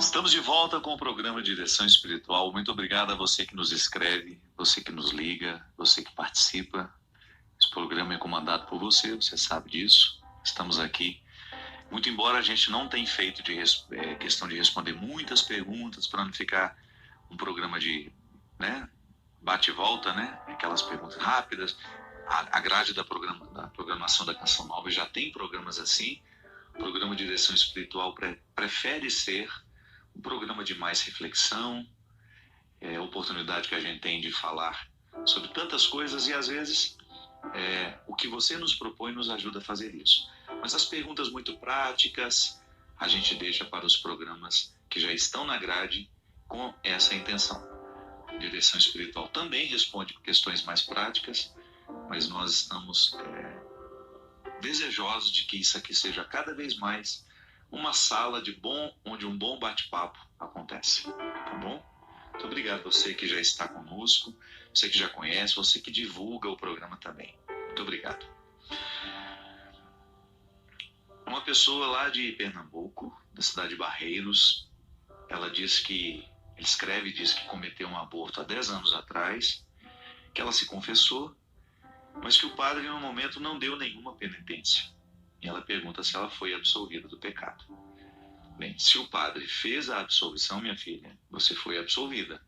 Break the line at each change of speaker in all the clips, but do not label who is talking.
Estamos de volta com o programa Direção Espiritual. Muito obrigado a você que nos escreve, você que nos liga, você que participa. Esse programa é comandado por você, você sabe disso. Estamos aqui. Muito embora a gente não tenha feito questão de responder muitas perguntas, para não ficar um programa de bate e volta, aquelas perguntas rápidas. A grade da programação da Canção Nova já tem programas assim. O programa Direção Espiritual prefere ser um programa de mais reflexão, oportunidade que a gente tem de falar sobre tantas coisas e às vezes o que você nos propõe nos ajuda a fazer isso. Mas as perguntas muito práticas a gente deixa para os programas que já estão na grade com essa intenção. A Direção Espiritual também responde questões mais práticas, mas nós estamos desejosos de que isso aqui seja cada vez mais uma sala onde um bom bate-papo acontece, tá bom? Muito obrigado a você que já está conosco, você que já conhece, você que divulga o programa também. Muito obrigado. Uma pessoa lá de Pernambuco, da cidade de Barreiros, ela diz que cometeu um aborto há 10 anos atrás, que ela se confessou, mas que o padre no momento não deu nenhuma penitência. E ela pergunta se ela foi absolvida do pecado. Bem, se o padre fez a absolvição, minha filha, você foi absolvida.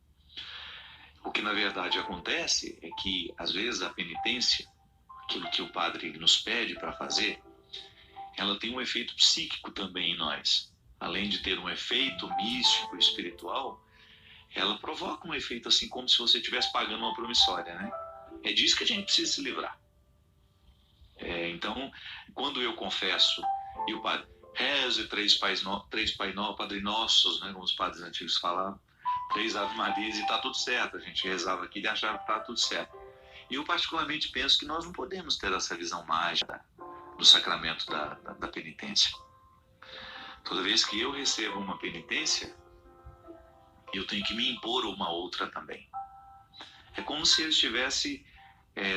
O que na verdade acontece é que, às vezes, a penitência, aquilo que o padre nos pede para fazer, ela tem um efeito psíquico também em nós. Além de ter um efeito místico, espiritual, ela provoca um efeito assim como se você estivesse pagando uma promissória, né? É disso que a gente precisa se livrar. Então, quando eu confesso e o padre reze 3 Padre Nossos, como os padres antigos falavam, 3 Ave Marias e está tudo certo. A gente rezava aqui e achava que estava tudo certo. E eu particularmente penso que nós não podemos ter essa visão mágica do sacramento da penitência. Toda vez que eu recebo uma penitência, eu tenho que me impor uma outra também. É como se eu estivesse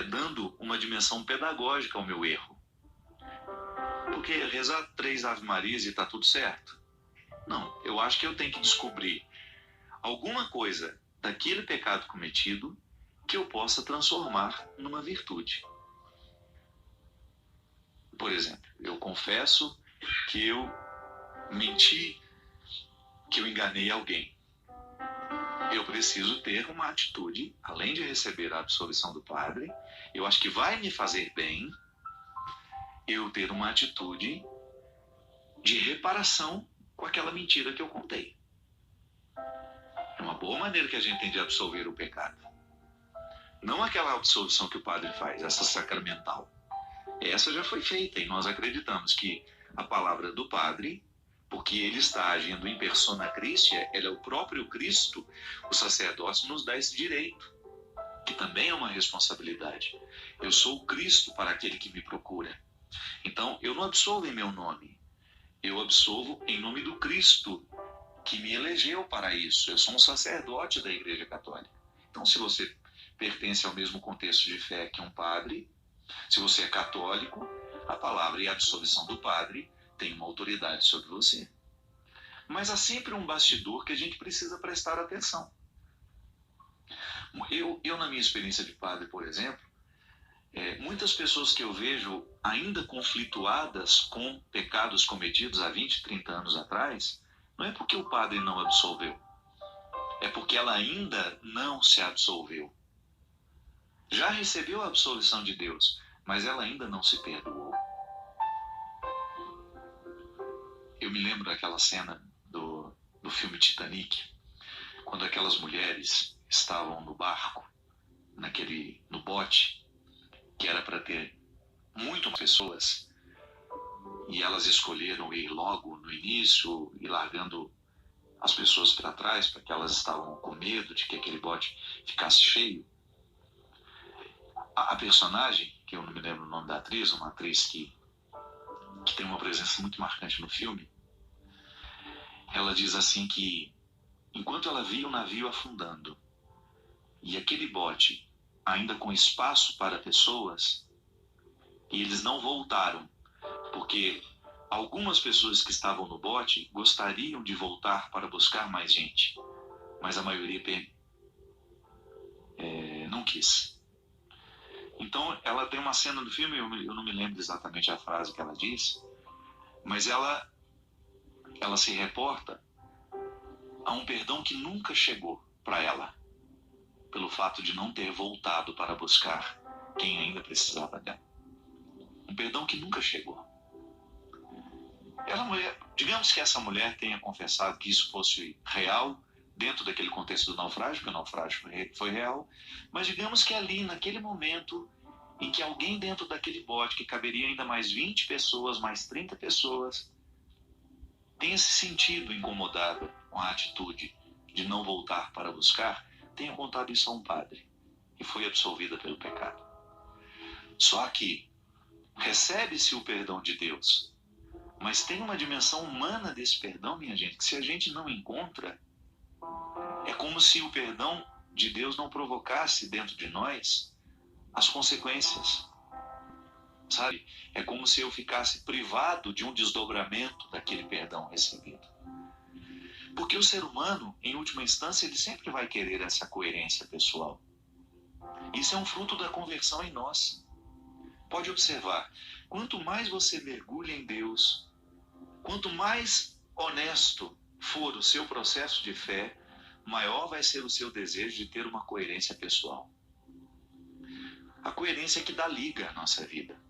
dando uma dimensão pedagógica ao meu erro. Porque rezar 3 Ave Marias e está tudo certo? Não, eu acho que eu tenho que descobrir alguma coisa daquele pecado cometido que eu possa transformar numa virtude. Por exemplo, eu confesso que eu menti, que eu enganei alguém. Eu preciso ter uma atitude, além de receber a absolvição do padre, eu acho que vai me fazer bem eu ter uma atitude de reparação com aquela mentira que eu contei. É uma boa maneira que a gente tem de absolver o pecado. Não aquela absolvição que o padre faz, essa sacramental. Essa já foi feita e nós acreditamos que a palavra do padre, porque ele está agindo em persona Christi, ele é o próprio Cristo, o sacerdócio nos dá esse direito, que também é uma responsabilidade. Eu sou o Cristo para aquele que me procura. Então, eu não absolvo em meu nome, eu absolvo em nome do Cristo, que me elegeu para isso. Eu sou um sacerdote da Igreja Católica. Então, se você pertence ao mesmo contexto de fé que um padre, se você é católico, a palavra e a absolvição do padre tem uma autoridade sobre você. Mas há sempre um bastidor que a gente precisa prestar atenção. Eu na minha experiência de padre, por exemplo, muitas pessoas que eu vejo ainda conflituadas com pecados cometidos há 20, 30 anos atrás, não é porque o padre não absolveu, é porque ela ainda não se absolveu. Já recebeu a absolvição de Deus, mas ela ainda não se perdoou. Eu me lembro daquela cena do filme Titanic, quando aquelas mulheres estavam no barco, no bote, que era para ter muito mais pessoas, e elas escolheram ir logo no início e largando as pessoas para trás, porque elas estavam com medo de que aquele bote ficasse cheio. A personagem, que eu não me lembro o nome da atriz, uma atriz que tem uma presença muito marcante no filme, ela diz assim que enquanto ela via o navio afundando e aquele bote ainda com espaço para pessoas, e eles não voltaram, porque Algumas pessoas que estavam no bote gostariam de voltar para buscar mais gente, mas a maioria não quis. Então, ela tem uma cena do filme, eu não me lembro exatamente a frase que ela disse, mas ela se reporta a um perdão que nunca chegou para ela, pelo fato de não ter voltado para buscar quem ainda precisava dela. Um perdão que nunca chegou. Digamos que essa mulher tenha confessado que isso fosse real, dentro daquele contexto do naufrágio, que o naufrágio foi real, mas digamos que ali, naquele momento, em que alguém dentro daquele bote, que caberia ainda mais 20 pessoas, mais 30 pessoas, tenha se sentido incomodada com a atitude de não voltar para buscar, tenha contado isso a um padre e foi absolvida pelo pecado. Só que recebe-se o perdão de Deus, mas tem uma dimensão humana desse perdão, minha gente, que se a gente não encontra, é como se o perdão de Deus não provocasse dentro de nós as consequências. Sabe? É como se eu ficasse privado de um desdobramento daquele perdão recebido. Porque o ser humano, em última instância, ele sempre vai querer essa coerência pessoal. Isso é um fruto da conversão em nós. Pode observar, quanto mais você mergulha em Deus, quanto mais honesto for o seu processo de fé, maior vai ser o seu desejo de ter uma coerência pessoal. A coerência é que dá liga à nossa vida.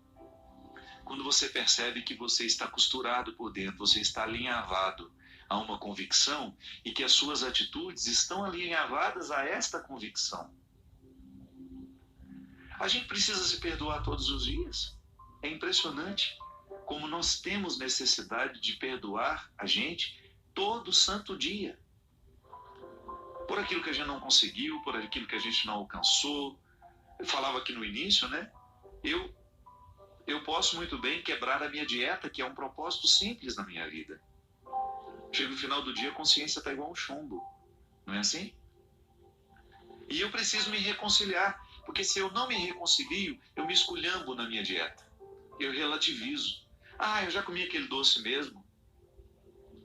Quando você percebe que você está costurado por dentro, você está alinhavado a uma convicção e que as suas atitudes estão alinhavadas a esta convicção. A gente precisa se perdoar todos os dias. É impressionante como nós temos necessidade de perdoar a gente todo santo dia. Por aquilo que a gente não conseguiu, por aquilo que a gente não alcançou. Eu falava aqui no início, né? Eu posso muito bem quebrar a minha dieta, que é um propósito simples na minha vida. Chega no final do dia, a consciência está igual um chumbo. Não é assim? E eu preciso me reconciliar, porque se eu não me reconcilio, eu me esculhambo na minha dieta. Eu relativizo. Ah, eu já comi aquele doce mesmo.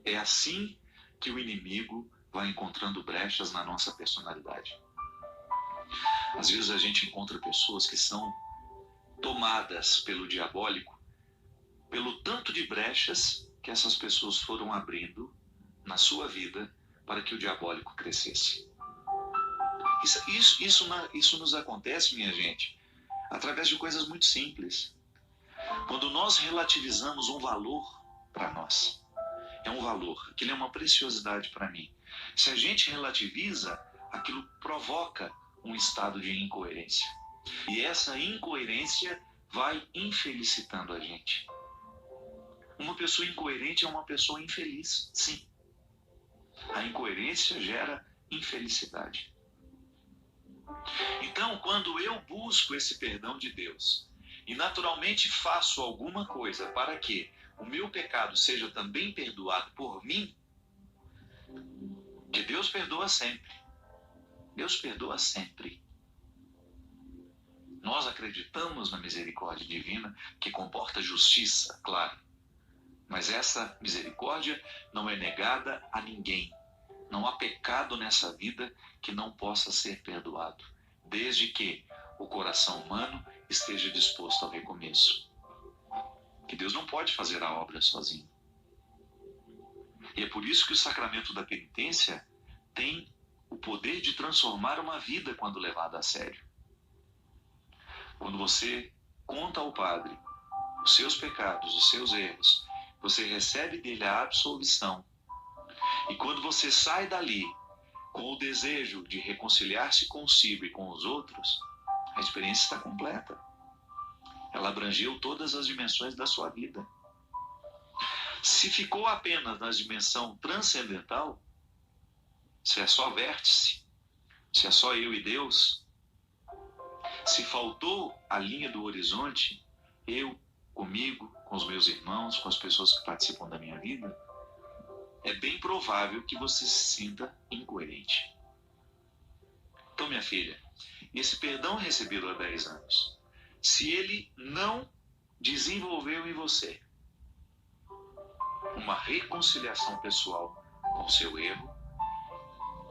É assim que o inimigo vai encontrando brechas na nossa personalidade. Às vezes a gente encontra pessoas que são tomadas pelo diabólico, pelo tanto de brechas que essas pessoas foram abrindo na sua vida para que o diabólico crescesse. Isso nos acontece, minha gente, através de coisas muito simples. Quando nós relativizamos um valor para nós, é um valor, aquilo é uma preciosidade para mim. Se a gente relativiza, aquilo provoca um estado de incoerência. E essa incoerência vai infelicitando a gente. Uma pessoa incoerente é uma pessoa infeliz, sim. A incoerência gera infelicidade. Então, quando eu busco esse perdão de Deus e naturalmente faço alguma coisa para que o meu pecado seja também perdoado por mim, que Deus perdoa sempre. Deus perdoa sempre. Nós acreditamos na misericórdia divina, que comporta justiça, claro. Mas essa misericórdia não é negada a ninguém. Não há pecado nessa vida que não possa ser perdoado, desde que o coração humano esteja disposto ao recomeço. Que Deus não pode fazer a obra sozinho. E é por isso que o sacramento da penitência tem o poder de transformar uma vida quando levado a sério. Quando você conta ao Padre os seus pecados, os seus erros, você recebe dele a absolvição. E quando você sai dali com o desejo de reconciliar-se consigo e com os outros, a experiência está completa. Ela abrangeu todas as dimensões da sua vida. Se ficou apenas na dimensão transcendental, se é só vértice, se é só eu e Deus, se faltou a linha do horizonte, eu, comigo, com os meus irmãos, com as pessoas que participam da minha vida, é bem provável que você se sinta incoerente. Então, minha filha, esse perdão recebido há 10 anos, se ele não desenvolveu em você uma reconciliação pessoal com o seu erro,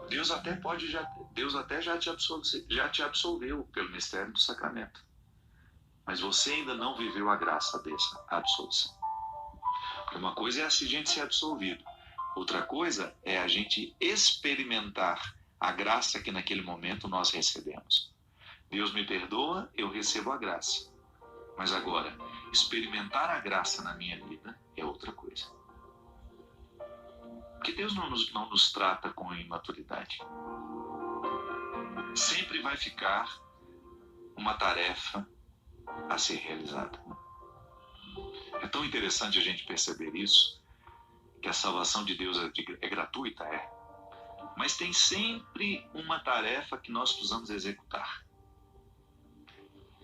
Deus até já te absolveu pelo mistério do sacramento. Mas você ainda não viveu a graça dessa absolvição. Porque uma coisa é a gente ser absolvido. Outra coisa é a gente experimentar a graça que naquele momento nós recebemos. Deus me perdoa, eu recebo a graça. Mas agora, experimentar a graça na minha vida é outra coisa. Porque Deus não nos trata com imaturidade. Sempre vai ficar uma tarefa a ser realizada. É tão interessante a gente perceber isso, que a salvação de Deus é gratuita, mas tem sempre uma tarefa que nós precisamos executar.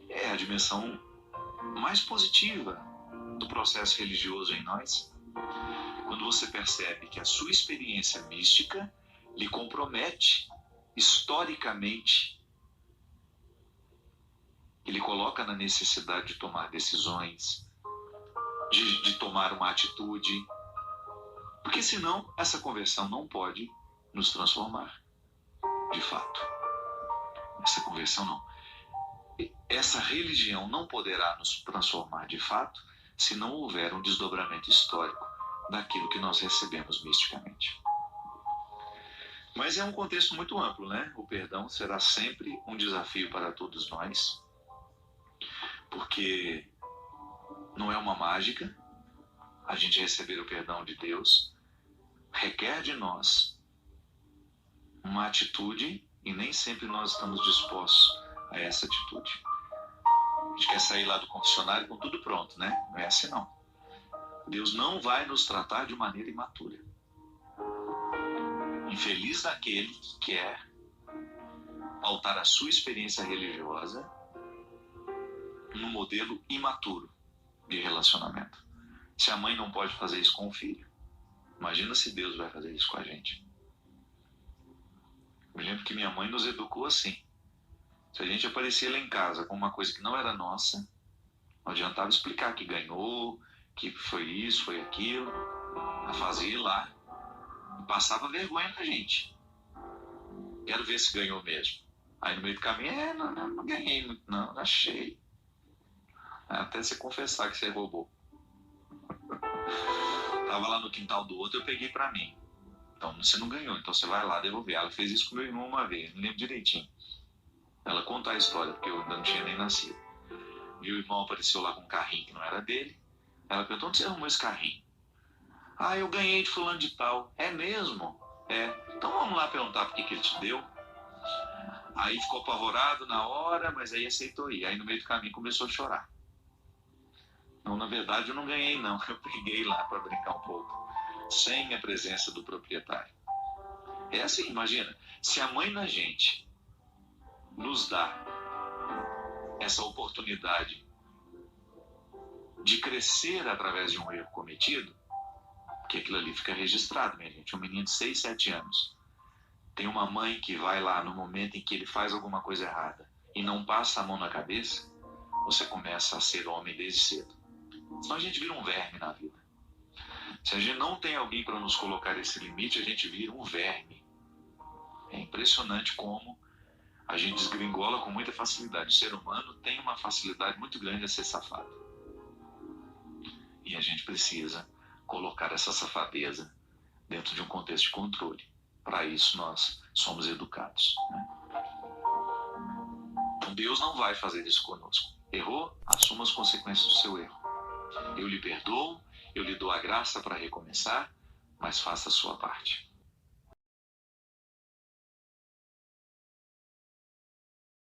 É a dimensão mais positiva do processo religioso em nós, quando você percebe que a sua experiência mística lhe compromete historicamente, ele coloca na necessidade de tomar decisões, de tomar uma atitude, porque senão essa conversão não pode nos transformar, de fato. Essa conversão não. Essa religião não poderá nos transformar de fato se não houver um desdobramento histórico daquilo que nós recebemos misticamente. Mas é um contexto muito amplo, né? O perdão será sempre um desafio para todos nós, porque não é uma mágica. A gente receber o perdão de Deus requer de nós uma atitude e nem sempre nós estamos dispostos a essa atitude. A gente quer sair lá do confessionário com tudo pronto, né? Não é assim não. Deus não vai nos tratar de maneira imatura. Infeliz daquele que quer pautar a sua experiência religiosa num modelo imaturo de relacionamento. Se a mãe não pode fazer isso com o filho, imagina se Deus vai fazer isso com a gente. Me lembro que minha mãe nos educou assim. Se a gente aparecia lá em casa com uma coisa que não era nossa, não adiantava explicar que ganhou, que foi isso, foi aquilo. Ela fazia lá e passava vergonha na gente. Quero ver se ganhou mesmo. Aí no meio do caminho, não ganhei muito não, achei. Até você confessar que você roubou. Tava lá no quintal do outro, eu peguei pra mim. Então você não ganhou, então você vai lá devolver. Ela fez isso com meu irmão uma vez, não lembro direitinho. Ela conta a história, porque eu ainda não tinha nem nascido. Meu irmão apareceu lá com um carrinho que não era dele. Ela perguntou: onde você arrumou esse carrinho? Ah, eu ganhei de fulano de tal. É mesmo? É. Então vamos lá perguntar por que ele te deu. Aí ficou apavorado na hora, mas aí aceitou ir. Aí no meio do caminho começou a chorar. Não, na verdade eu não ganhei não. Eu peguei lá para brincar um pouco, sem a presença do proprietário. É assim, imagina. Se a mãe da gente nos dá essa oportunidade de crescer através de um erro cometido, porque aquilo ali fica registrado, minha gente. Um menino de 6, 7 anos tem uma mãe que vai lá no momento em que ele faz alguma coisa errada e não passa a mão na cabeça, você começa a ser homem desde cedo. Senão a gente vira um verme na vida. Se a gente não tem alguém para nos colocar esse limite, a gente vira um verme. É impressionante como a gente desgringola com muita facilidade. O ser humano tem uma facilidade muito grande a ser safado. E a gente precisa colocar essa safadeza dentro de um contexto de controle. Para isso nós somos educados, né? Então Deus não vai fazer isso conosco. Errou? Assuma as consequências do seu erro. Eu lhe perdoo, eu lhe dou a graça para recomeçar, mas faça a sua parte.